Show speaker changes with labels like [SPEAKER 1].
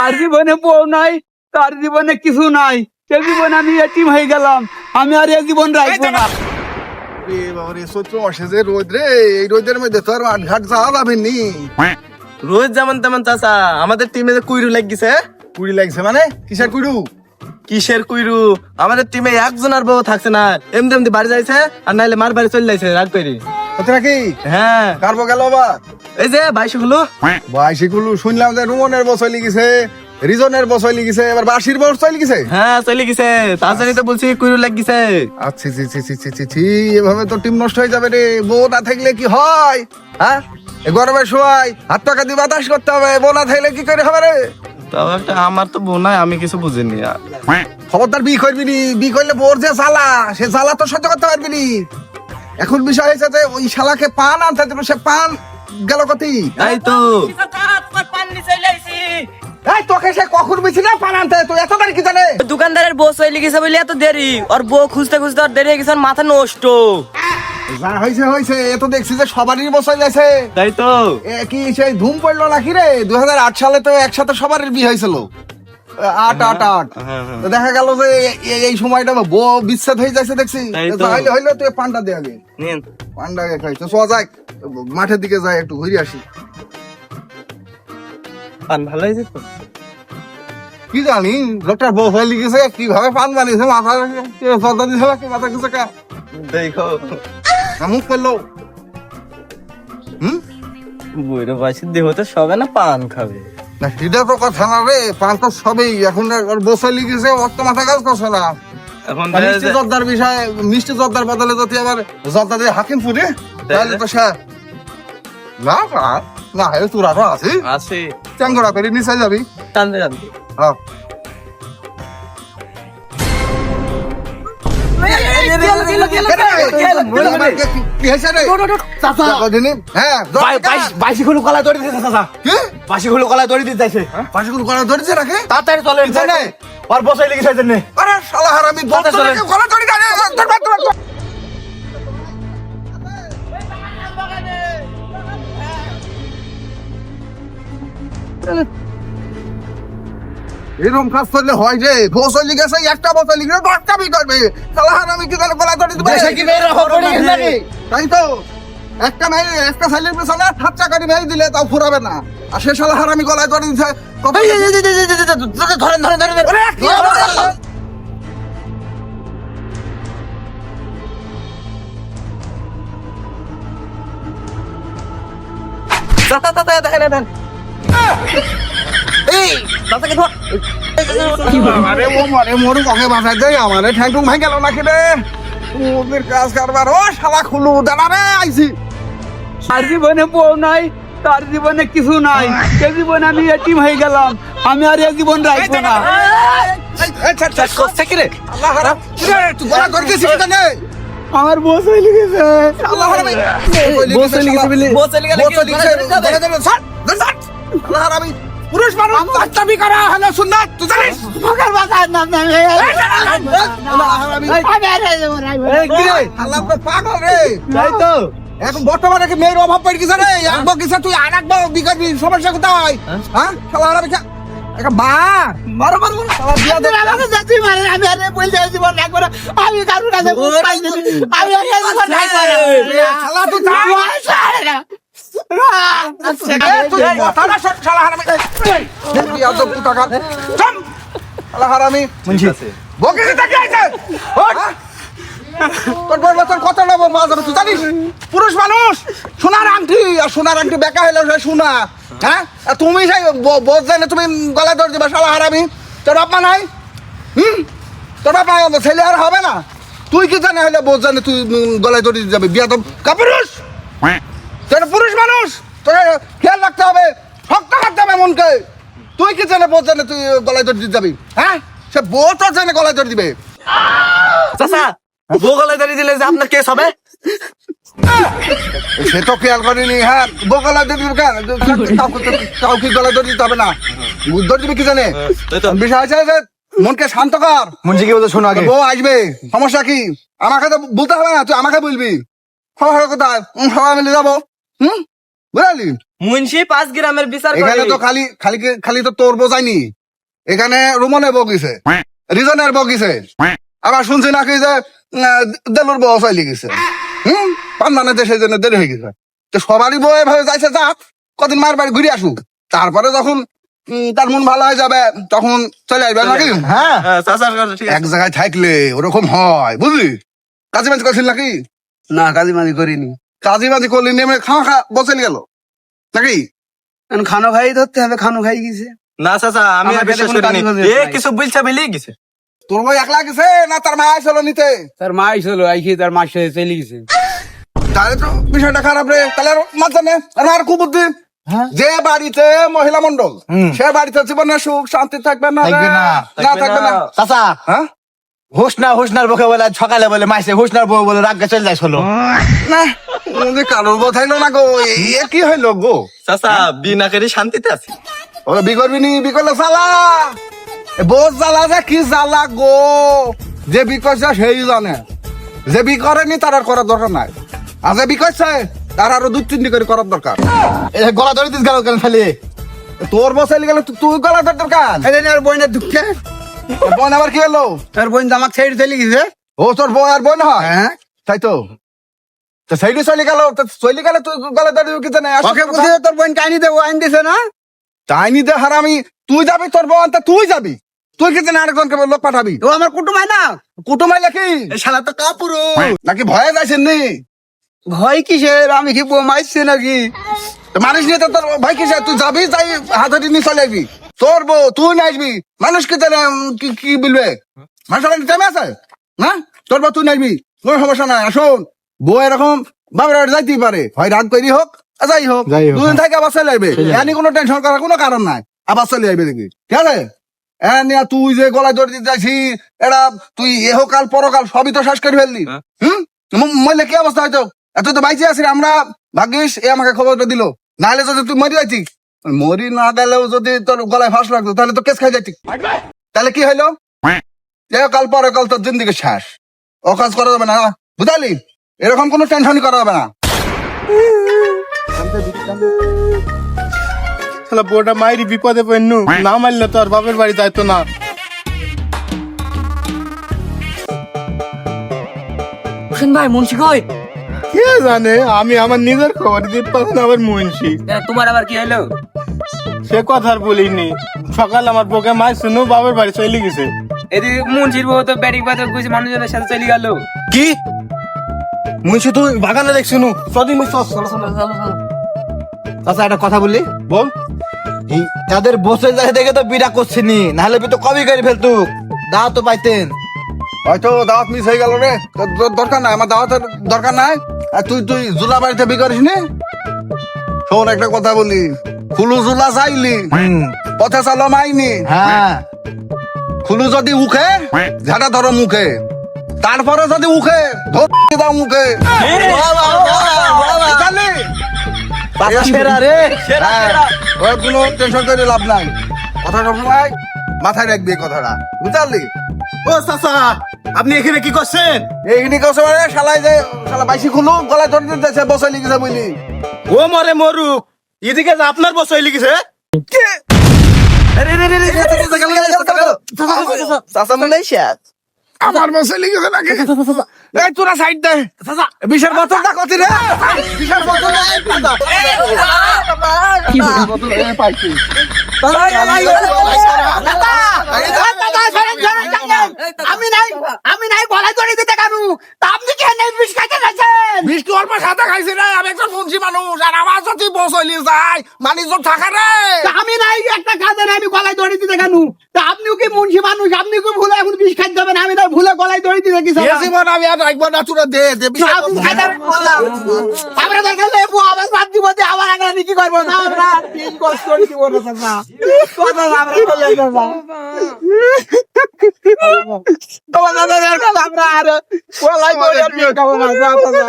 [SPEAKER 1] তার জীবনে বউ নাই, তার জীবনে কিছু নাই, সে জীবনে আমি এতিম হয়ে গেলাম। আমি আর এই জীবন রাখবো না।
[SPEAKER 2] চৈত্র মাসে যে রোদ রে, এই রোদের মধ্যে তো আর মাঠ ঘাট যাওয়া যাবে নি।
[SPEAKER 3] রোজ যেমন তেমন চাচা, আমাদের টিমে যে কুইরু লাগিছে।
[SPEAKER 2] কুড়ি লাগছে মানে কিসের কুড়ু?
[SPEAKER 3] কিসের কুইরু? আমাদের টিমে একজন আর বউ থাকছে না, এমনি এমনি বাড়ি যাইছে আর নাইলে মার বাড়ি চলে যাইছে রাগ করে।
[SPEAKER 2] হচ্ছে নাকি?
[SPEAKER 3] হ্যাঁ,
[SPEAKER 2] কারবো গেল বা
[SPEAKER 3] এই যে বাইশে হলো।
[SPEAKER 2] বাইশিকুলু শুনলাম যে রুমনের বছর লিখেছে, রিজনের বছর লিখেছে, এবার বাসির বছর লিখেছে।
[SPEAKER 3] হ্যাঁ চলে গেছে, তার জন্যই তো বলছি কুইরু লাগিছে।
[SPEAKER 2] আচ্ছা ছি ছি ছি ছি ছি ছি, এভাবে তো টিম নষ্ট হয়ে যাবে রে। বউ না থাকলে কি হয়? হ্যাঁ, এই গরমের সময় হাত টাকা দিয়ে বাতাস করতে হবে, বউ না থাকলে কি করে হবে রে?
[SPEAKER 3] তাও একটা আমার তো বউ নাই, আমি কিছু বুঝিনি।
[SPEAKER 2] খবরদার বি করবি নি, বি করলে বোর যে জ্বালা, সে জ্বালা তো সহ্য করতে পারবি নি। এখন বিষয় হয়েছে যে ওই শালাকে পান আনতে দিল, সে পান গেল কতি।
[SPEAKER 3] তাই তো
[SPEAKER 2] এই তোকে সে কখন বেশি না পান আনতে, তুই এত তারিখ কি জানে?
[SPEAKER 4] দোকানদারের বউ চলে গেছে বলে এত দেরি, আর বউ খুঁজতে খুঁজতে আর দেরি হয়ে গেছে, আর মাথা নষ্ট।
[SPEAKER 2] যা হয়েছে হয়েছে, এ তো দেখছি যে সবারই বসে গেছে।
[SPEAKER 3] তাই তো
[SPEAKER 2] এ কি সেই ধুম পড়লো নাকি রে? 2008 সালে তো একসাথে সবার বিয়ে হয়েছিল, 8 তো দেখা গেল যে এই সময়টা বউ বিচ্ছেদ হয়ে যাচ্ছে দেখছি।
[SPEAKER 3] তাই তো।
[SPEAKER 2] হইলে হইলে তুই পান্ডা দে আগে,
[SPEAKER 3] নিন।
[SPEAKER 2] পান্ডা আগে খাই তো সোয়া যাক, মাঠের দিকে যাই একটু ঘুরে আসি।
[SPEAKER 3] পান ভালো হয়েছে তো?
[SPEAKER 2] কি জানি লোকটার বউ হয়ে লিখেছে, কিভাবে পান বানিয়েছে, মাথা সর্দা দিয়েছে কি মাথা কিছু কা
[SPEAKER 3] দেখো
[SPEAKER 2] মুখ করলো।
[SPEAKER 3] বুড়ো বয়সের দেহ তো সবে না পান খাবে।
[SPEAKER 2] না সেটা তো কথা না রে, পান তো সবেই এখন বসে লিখেছে, অত মাথা কাজ করছে না।
[SPEAKER 3] এখন
[SPEAKER 2] মিষ্টি জর্দার বিষয়, মিষ্টি জর্দার বদলে যদি আবার জর্দা দিয়ে হাকিম ফুটে, তাহলে তো সে না না না হে তোর আরো আছে
[SPEAKER 3] আছে
[SPEAKER 2] চাঙ্গড়া করে নিচে যাবি।
[SPEAKER 3] টানতে টানতে।
[SPEAKER 2] হ্যাঁ কি হয়েছে রে? হ্যাঁ
[SPEAKER 1] বাইশিকুল কলা দড়ি দিতে চাচা,
[SPEAKER 2] কি
[SPEAKER 1] বাইশিকুল কলা দড়ি দিতে যাইছে।
[SPEAKER 2] পাশে গলা ধরেছে রাখে
[SPEAKER 1] তাড়াতাড়ি চলেন,
[SPEAKER 2] জানে?
[SPEAKER 1] আর বসাই লেগেছে জন্য।
[SPEAKER 2] আরে শালা হারামি বলতে
[SPEAKER 1] চলেন।
[SPEAKER 2] নাকি গলা ধরে গানে এরকম কাজ করলে হয় যে বসে লিখেছে, একটা বসে লিখে 10টা বি করবে। শালা হারামি কি করে গলা ধরে দিবে?
[SPEAKER 1] দেশে কি মেয়েরা খবর নিয়ে নাকি?
[SPEAKER 2] তাই তো একটা মেয়ে একটা ছেলের পেছনে 7 টাকারি মেয়ে দিলে তাও ফুরাবে না, আর সে শালা হারামি গলায় ধরে দিচ্ছে। কত
[SPEAKER 1] ধরেন ধরেন ধরেন।
[SPEAKER 2] ওরে, কি হবে? আমারে ও মারে মরু কাকে বাঁচাই দেয়, আমারে ঠ্যাংটুং ভাই গেল নাকি রে? ওদের কাজ কারবার, ও শালা খুলু দাঁড়া রে, আইছি।
[SPEAKER 1] তার জীবনে বউ নাই, তার জীবনে কিছু নাই, সে জীবনে আমি এতিম হয়ে গেলাম। আমি আর এই জীবন রাখবো না।
[SPEAKER 2] আল্লাহ হারাম, তুই গলা ধরে দিছিস কি জানে?
[SPEAKER 1] আমার বউ চলে গেছে।
[SPEAKER 2] আল্লাহ হারামি,
[SPEAKER 1] বউ চলে গেছে বলে?
[SPEAKER 4] বউ চলে গেলে কি
[SPEAKER 2] ধরে ধরে ছাড়, ধরে ছাড়। আল্লাহ হারামি, পুরুষ মানুষ চাবি করা হলো সুন্নাত, তুই জানিস? আল্লাহ হারামি,
[SPEAKER 1] এই কি রে?
[SPEAKER 2] আল্লাহ তো পাগল রে।
[SPEAKER 1] তাই তো
[SPEAKER 2] এখন বর্তমানে কি মেয়ের অভাব পড়ে গেছে রে? এক বকিছে তুই আর এক বিকাবি, সমস্যা কোথায়? হ্যাঁ শালা হারামি, একটা মা মারো মারো মারো, শালা বিয়া দে। শালা তুই যা। তুই কথাটা শোন, শালা হারামি। বিয়া তো পুতাকার। চম। শালা হারামি। বকিছে তা কি হইছে? হ্যাঁ? তোর বড় তোর কত নেবো মাছ হবে তুই জানিস? পুরুষ মানুষ সোনার আংটি, আর সোনার আংটি বেকা হইলে সে সোনা। হ্যাঁ, আর তুমি সেই বোঝ জানে তুমি গলায় ধরে দিবা, শালা হারামি। তোর বাপ মা নাই? তোর বাপ মা ছেলে আর হবে না? তুই কি জানে হইলে বোঝ জানে তুই গলায় ধরে দিতে যাবে? বিয়া তো কাপুরুষ, তোর পুরুষ মানুষ, তোকে খেয়াল রাখতে হবে, শক্ত করতে হবে মনকে। তুই কি জানে বোঝ জানে তুই গলায় ধরে দিতে যাবি? হ্যাঁ, সে বউ তো জানে গলায় ধরে দিবে।
[SPEAKER 3] চাচা বউ গলায় দাঁড়িয়ে দিলে যে আপনার কেস হবে?
[SPEAKER 2] সে তো খেয়াল করিনি। হ্যাঁ, বগলা ধরে দিবে কেন? কাউকে গলা ধরে দিতে হবে না, ধরে দিবে কি জানে? বিষয় আছে যে মনকে শান্ত কর।
[SPEAKER 1] মুন্সি কি বলতে শোনো আগে।
[SPEAKER 2] বউ আসবে, সমস্যা কি? আমাকে তো বলতে হবে না, তুই আমাকে বলবি। খবর কোথায়? সবাই মিলে যাবো। বুঝলি?
[SPEAKER 4] মুন্সি 5 গ্রামের বিচার করে
[SPEAKER 2] এখানে তো খালি তো তোর বোঝায়নি, এখানে রুমনের বউ গেছে, রিজনের বউ গেছে, আবার শুনছি নাকি যে দেলুর বউ চলে গেছে। পান্নানে দেশে জন্য দেরি হয়ে গেছে। তো সবারই বউ এভাবে যাইছে, যাক কদিন মার বাড়ি ঘুরে আসুক, তারপরে যখন তার মন ভালো হয়ে যাবে তখন চলে আসবে নাকি? হ্যাঁ,
[SPEAKER 3] চাচার কথা ঠিক
[SPEAKER 2] এক
[SPEAKER 3] আছে।
[SPEAKER 2] জায়গায় থাকলে ওরকম হয়, বুঝলি? কাজী মাঝি করছিল নাকি?
[SPEAKER 1] না কাজী মাজি করিনি,
[SPEAKER 2] কাজী মাঝি করলি নেমে খাওয়া বসে গেল নাকি?
[SPEAKER 1] এখন খানো খাই ধরতে হবে, খানো খাই গেছে।
[SPEAKER 3] না চাচা, আমি আর
[SPEAKER 1] আমার
[SPEAKER 3] বিশ্বাস
[SPEAKER 1] কাছে কোনো
[SPEAKER 3] করিনি।
[SPEAKER 1] কাজী বাজি
[SPEAKER 3] এ
[SPEAKER 1] নাই।
[SPEAKER 3] কিছু বলছে বেরিয়ে গেছে।
[SPEAKER 2] তোর বই একলা গেছে না তার মা আসলো নিতে?
[SPEAKER 1] তার মা আইছিল, আইসি তার মার সাথে চলে গেছে।
[SPEAKER 2] তাহলে তো বিষয়টা খারাপ রে। তাহলে আর মাঝে আর কুবুদ্ধি, যে বাড়িতে মহিলা মন্ডল সে বাড়িতে জীবনের সুখ শান্তি থাকবে না রে।
[SPEAKER 5] থাকবে না।
[SPEAKER 2] না থাকবে না।
[SPEAKER 5] চাচা
[SPEAKER 2] হ্যাঁ
[SPEAKER 5] হুসনার বকে বলে সকালে বলে মাইসে হুসনার বউ বলে রাগকে চলে যায় হলো।
[SPEAKER 2] না যে কারোর বোধ হইলো না গো, এ কি হইলো গো?
[SPEAKER 3] চাচা বিনা করে শান্তিতে আছি।
[SPEAKER 2] ও বি করবি নি, বি করলে জ্বালা, বোঝ জ্বালা যে কি জ্বালা গো। যে বি করছে সেই জানে, যে বি করেনি তার আর করার দরকার নাই, আর যে বি করছে তার আরো 2-3টি করে করার দরকার।
[SPEAKER 5] এই গলা ধরে দিস গেল কেন খালি?
[SPEAKER 2] তোর বসাইলে গেলে তুই গলা ধর দরকার।
[SPEAKER 1] এই যে আর বোনের দুঃখে
[SPEAKER 2] বোন আবার কি হলো?
[SPEAKER 1] তার বোন জামাক ছেড়ে চলে গেছে।
[SPEAKER 2] ও তোর বউ আর বোন হয়?
[SPEAKER 1] হ্যাঁ,
[SPEAKER 2] তাই তো। তো সেইটি চলে গেল, চলে গেলে তুই গলা ধরে কি জানে?
[SPEAKER 1] ওকে বুঝে তোর বোন কাহিনী দেবো আইন দিছে না।
[SPEAKER 2] তাইনি দে হারামি, তুই যাবি তোর বউ আনতে, তুই যাবি, তুই কি জানে আরেকজনকে লোক পাঠাবি?
[SPEAKER 1] ও আমার কুটুম হয় না।
[SPEAKER 2] কুটুমাই নাকি?
[SPEAKER 3] এই শালা তো কাপুরু।
[SPEAKER 2] নাকি ভয়ে যাইছেন নি?
[SPEAKER 1] ভয় কিসের, আমি কি বউ মারছে নাকি?
[SPEAKER 2] মানুষ নিয়ে তো তোর ভাই কিসে? তুই যাবি, যাই হাতে নিয়ে চলে আসবি, তোর বউ তুই না আসবি, মানুষ কি জানে কি বলবে? মানুষ টাইম আছে না? তোর বউ তুই না আসবি, কোনো সমস্যা নাই। আসুন বউ এরকম বাবার যাইতেই পারে, হয় রাগ করি হোক আর যাই হোক, দুদিন থেকে আবার চলে আসবে, এনি কোনো টেনশন করার কোনো কারণ নাই, আবার চলে আসবে দেখবি, ঠিক আছে? নিয়া তুই যে গলায় ধরে দিতে যাইছি, এটা তুই এহকাল পরকাল সবই তো শেষ করে ফেললি। মরলে কি অবস্থা হয়তো? এত তো বাইচে আছি আমরা, ভাগ্যিস এ আমাকে খবরটা দিল, নাহলে যদি তুই মরি যাইতি, মরি না গেলেও যদি তোর গলায় ফাঁস লাগতো তাহলে তো কেস খাই যাইতি। তাহলে কি হইলো? এহকাল পরকাল তোর জিন্দিগি শেষ, ও কাজ করা যাবে না, বুঝালি? এরকম কোনো টেনশনই করা যাবে না।
[SPEAKER 6] শালা বউটা মাইরি বিপদে পড়নু, না মারলে তো আর বাপের বাড়ি যাইতো না।
[SPEAKER 4] হোসেন ভাই মুন্সি কই?
[SPEAKER 6] কে জানে, আমি আমার নিজের খবর দিতে পারছি না, আবার মুন্সি
[SPEAKER 4] তোমার আবার কি হলো?
[SPEAKER 6] সে কথা আর বলিনি। সকাল আমার বউকে মাই শুনু বাপের বাড়ি চলে গেছে।
[SPEAKER 4] এদিকে মুন্সির বউ তো ব্যাটিং বাজার কইছে মানুষজনের সাথে চলে গেল।
[SPEAKER 5] কি মুন্সি তুই বাগানে দেখ শুনু সদি মুই চাচা একটা কথা বললি
[SPEAKER 6] বল।
[SPEAKER 5] এই তাদের বসে যায় দেখে তো বিড়া করছিনি, নাহলে তো কবি করে ফেলতু, দা তো পাইতেন।
[SPEAKER 2] হয়তো দাওয়াত মিস হয়ে গেল রে, তোর দরকার নাই, আমার দাওয়াতের দরকার নাই। আর তুই জুলা বাড়িতে বি করিস নি? শোন একটা কথা বলি, খুলু জুলা চাইলি পথে চালো মাইনি,
[SPEAKER 5] হ্যাঁ
[SPEAKER 2] খুলু যদি উখে ঝাঁটা ধরো মুখে, তারপরে যদি উখে ধরে দাও মুখে। বুঝলি?
[SPEAKER 5] পাতা সেরা রে।
[SPEAKER 2] হ্যাঁ, ওর কোনো টেনশন করে লাভ নাই, কথা সবসময় মাথায় রাখবি এই কথাটা, বুঝলি?
[SPEAKER 5] ও চাচা আপনি এখানে কি করছেন?
[SPEAKER 2] এইখানে কছে মানে শালাই যে শালা বাইশি খুলু গলায় ধরে দিতেছে বসে লিখেছে বুঝলি?
[SPEAKER 5] ও মরে মরুক, এদিকে যে আপনার বসে লিখেছে।
[SPEAKER 4] চাচা মনে শেষ।
[SPEAKER 2] আমার বসে লিখেছে নাকি? এই তোরা সাইড দে, বিশের বোতলটা কত রে? বিশের বোতল পাইছি।
[SPEAKER 1] আমি নাই গলায় ধরে দিতে কেন? তা আপনি কেন বিষ খাইতে যাচ্ছেন?
[SPEAKER 2] বিশ তো অল্প সাথে খাইছি রে, আমি একজন মুন্সি মানুষ, আর আমার যদি বসলি যায় মানি জোর থাকা রে।
[SPEAKER 1] আমি নাই একটা কাজে নাই, আমি গলায় ধরে দিতে কেন? তা আপনিও কি মুন্সি মানুষ, আপনি কি ভুলে এখন বিষ খাইতে যাবেন? আমি তাই ভুলে গলায় ধরে দিতে কি
[SPEAKER 2] জীবন আমি আর রাখবো না, তোরা দে দে
[SPEAKER 1] আমরা দেখে লেবু আবার বাদ দিব, আবার আগে কি করবো না? আমরা তিন কষ্ট করে দিব না চাচা, কথা আমরা বলে দেবো। তোমার দাদার কথা আমরা আর গলায় ধরে আর বিয়ে খাবো না চাচা।